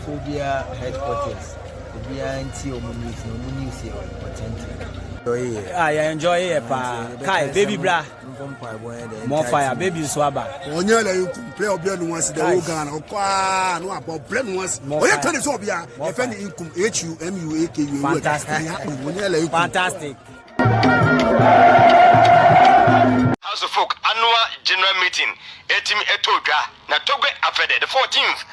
Phobia headquarters. Phobia until news here. I enjoy it, Kai, baby bra. More fire, baby swabber. On your play of blood once the organ or qua, no about blood once. Oh, you turn it up, yeah. If any income, HUMUAKU. Fantastic. House of Folk annual general meeting. Etim Togbe na Togbe afede the 14th.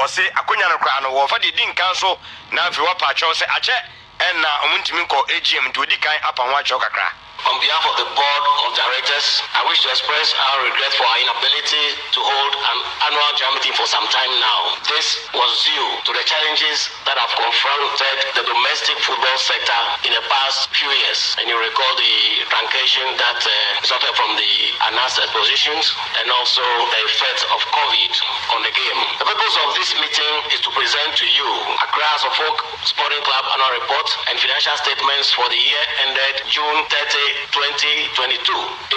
Or say Akonya no kra no wo fa di din council na fi wa pa cho say ache and na omuntimi ko AGM to di kan apan wa cho kakra. On behalf of the board of directors, I wish to express our regret for our inability to hold an annual general meeting for some time now. This was due to the challenges that have confronted the domestic football sector in the past few years. And you recall the truncation that resulted from the announced expositions and also the effects of COVID on the game. The purpose of this meeting is to present to you Accra House of Folk Sporting Club annual report and financial statements for the year ended June 30, 2022,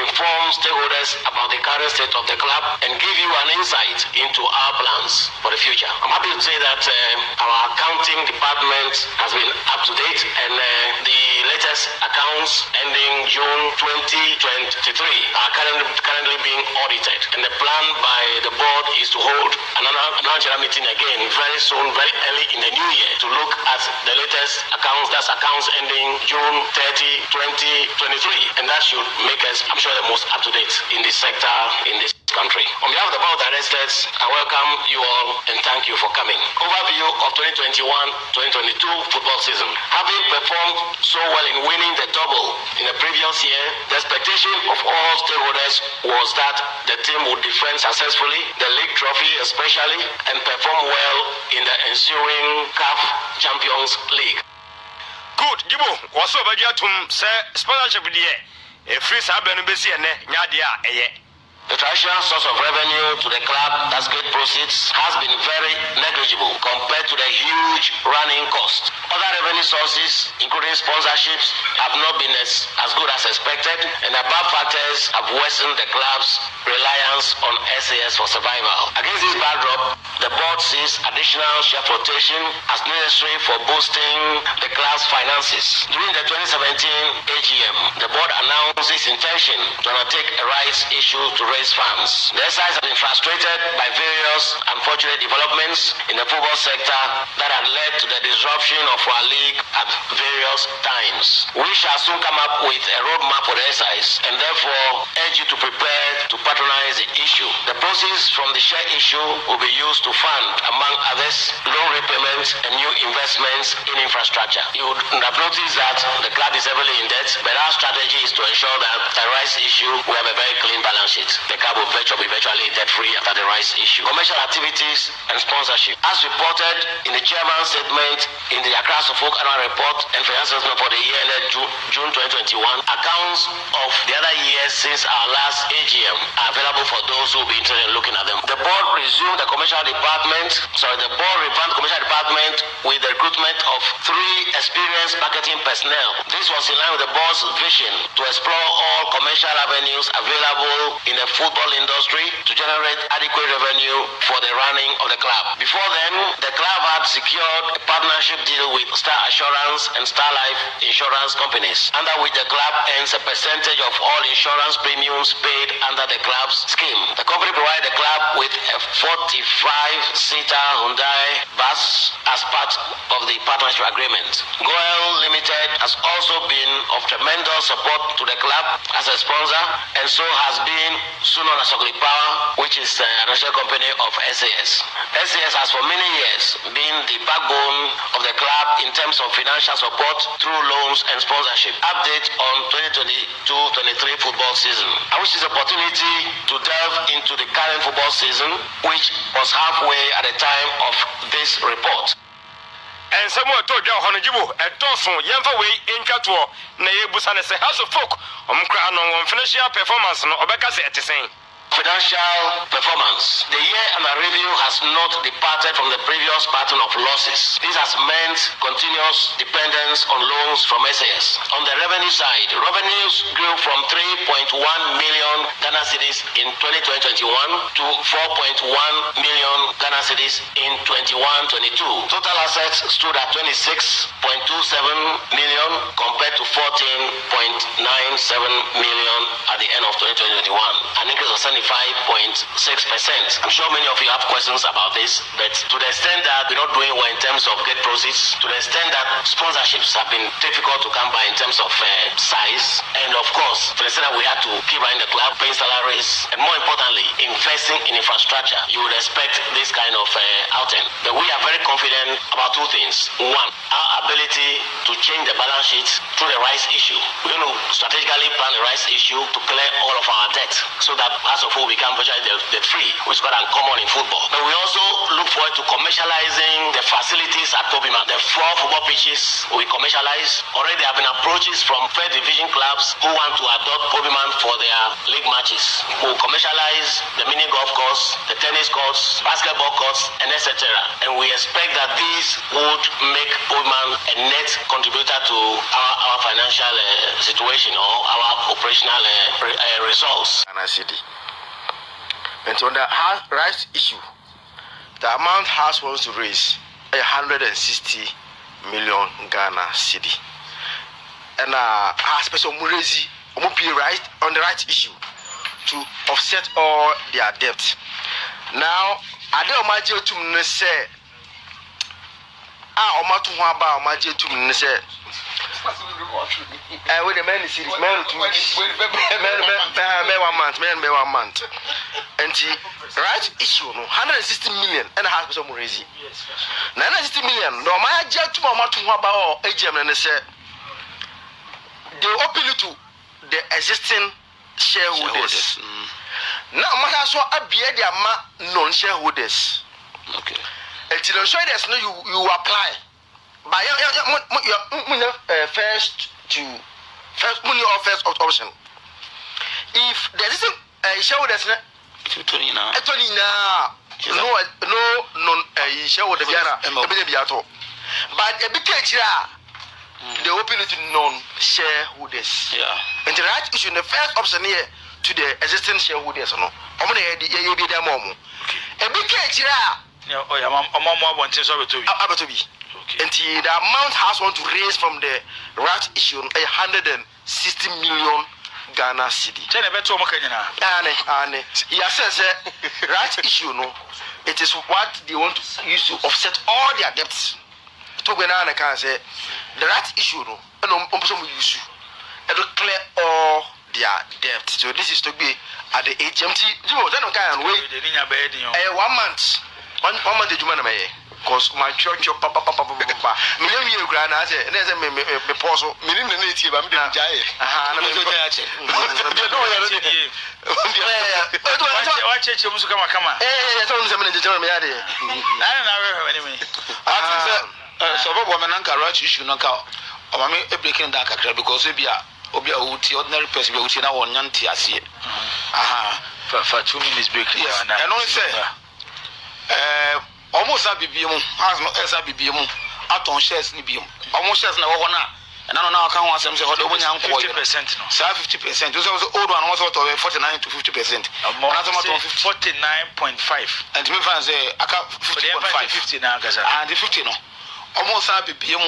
inform stakeholders about the current state of the club and give you an insight into our plans for the future. I'm happy to say that our accounting department has been up to date and the latest accounts ending June 2023 are currently being audited. And the plan by the board is to hold another general meeting again very soon, very early in the new year to look at the latest accounts, that's accounts ending June 30, 2023. And that should make us, I'm sure, the most up-to-date in this sector in this country. On behalf of the board of directors, I welcome you all and thank you for coming. Overview of 2021-2022 football season. Having performed so well in winning the double in the previous year, the expectation of all stakeholders was that the team would defend successfully the league trophy especially and perform well in the ensuing CAF Champions League. Good, Jibo, what's over here to say sponsorship here? A free Sabin Bessie and Nadia. The traditional source of revenue to the club, that's gate proceeds, has been very negligible compared to the huge running cost. Other revenue sources, including sponsorships, have not been as good as expected, and above factors have worsened the club's reliance on SAS for survival. Against this backdrop, the board sees additional share flotation as necessary for boosting the club's finances. During the 2017 AGM, the board announced its intention to undertake a rights issue to raise funds. The exercise has been frustrated by various unfortunate developments in the football sector that had led to the disruption of our league at various times. We shall soon come up with a roadmap for the exercise and therefore urge you to prepare to patronize the issue. The proceeds from the share issue will be used to fund, among others, loan repayments and new investments in infrastructure. You would have noticed that the club is heavily in debt, but our strategy is to ensure that the rights issue will have a very clean balance sheet. The club will be virtually debt-free after the rights issue. Commercial activities and sponsorship. As reported in the chairman's statement in the Accra House of Folk annual report and financial statement for the year ended June 2021, accounts of the other years since our last AGM are available for those who will be interested in looking at them. The board revamped the commercial department with the recruitment of 3 experienced marketing personnel. This was in line with the board's vision to explore all commercial avenues available in the football industry to generate adequate revenue for the running of the club. Before then, the club had secured a partnership deal with Star Assurance and Star Life insurance companies, under which the club earns a percentage of all insurance premiums paid under the club's scheme. The company provided the club with a 45-seater Hyundai bus as part of the partnership agreement. Goel Limited has also been of tremendous support to the club as a sponsor, and so has been soon known as Sokoli Power, which is a national company of SAS. SAS has for many years been the backbone of the club in terms of financial support through loans and sponsorship. Update on 2022-23 football season. I wish this opportunity to delve into the current football season, which was halfway at the time of this report. And someone told you how to do a dozen young way in Cato, Nabusan as a House of Folk, Financial performance, no Obeka at the same. financial performance. The year under review has not departed from the previous pattern of losses. This has meant continuous dependence on loans from SAS. On the revenue side, revenues grew from 3.1 million Ghana cedis in 2021 to 4.1 million Ghana cedis in 21-22. Total assets stood at 26.27 million compared to 14.97 million at the end of 2021, an increase of 75.6%. I'm sure many of you have questions about this, but to the extent that we're not doing well in terms of gate proceeds, to the extent that sponsorships have been difficult to come by in terms of size, and of course, to the extent that we had to keep running the club, paying salaries, and more importantly, investing in infrastructure, you would expect this kind of outing. But we are very confident about two things. One, our ability to change the balance sheet through the rights issue. We're going to strategically plan the rights issue to clear all of our debt so that as of who we can virtually debt free, which is quite uncommon in football. But we also look forward to commercializing the facilities at Togbe. The 4 football pitches we commercialize. Already there have been approaches from third division clubs who want to adopt Togbe for their league matches. We'll commercialize the mini golf course, the tennis courts, basketball courts, and etc. And we expect that these would make Togbe a net contributor to our financial situation or our operational results. Ghana cedi. And on the rights issue, the amount House wants to raise 160 million Ghana cedi. And special Murezi right on the rights issue to offset all their debt. Now, I don't imagine to say, Omatu Haba, imagine to say, with the man is serious, man, 1 month. And the right issue, 160 million and a half of Murezi. 960 million, no, my jet to Omatu Haba or AGM and say, they open it to the existing shareholders. Now, I saw a beer non-shareholders. Okay. Until the shareholders know you apply. By your first money or first option. If there isn't a shareholders, no shareholder, but a big case. They open it to non-shareholders. Yeah. And the right issue, the first option here to the existing shareholders. No. I'm going to be there more. A big case here. And the amount House want to raise from the right issue 160 million Ghana cedi. He says right issue, no, it is what they want to use to offset all their debts. Togbe na can say the right issue no use and to clear all their debt. So this is to be at the HMT. You don't can wait 1 month. One month the Juma may because my church papa million year grand I say me pause million native I'm the jay. So woman anka right issue no ka o ma me breaking down kakra because obi a wuti ordinary person be wuti na won nyanti ase for 2 minutes break yes and only say almost a BBM has no SBBM aton shares ni biom almost shares na wo na and now can want some say ho do nya nko 50% no say 50% those are old one was sort of 49 to 50% and 49.5 and me fan say aka 50.5 50 na gaza and the 50 no almost a BBM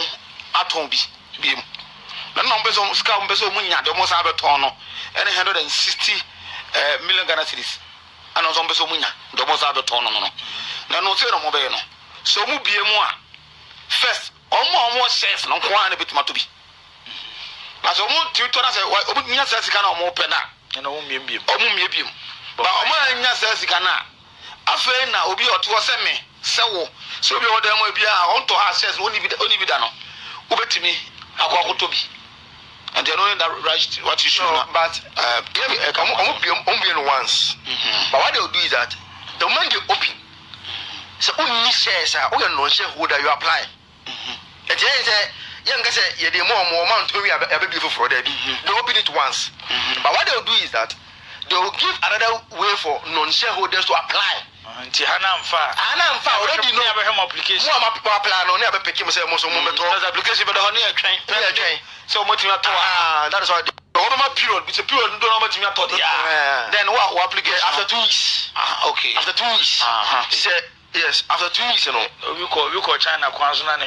aton bi biem na no beso ska beso munya de almost a beton no and 160 million Ghana cedis and also beso munya de almost a beton no na no say no mo be no so mu biem a first almost shares no kwa na betima to bi na so mu tuto na say omu nya say sika na omu pe na na omu miem ba omu nya say sika na afei na obi oto se me se wo so obi oda mo bia on to ha shares oni bi da no obetimi akwakoto bi and they know that right what you should no, but omu once but what they will do is that the moment they open so only shares are all non shareholder you apply and then say young say you the more amount to be for they open it once but what they will do is that they they will give another way for non-shareholders to apply. Nti Hanamfa already know about application. Mo apply no never pick him say mo so mo beto. Because application but honey train. So mo tinga to that is why the period it's a period do not tinga to. Yeah. Then what application after 2 weeks. Okay. After 2 weeks. He said yes, after 2 weeks you know. We call China kwanzo na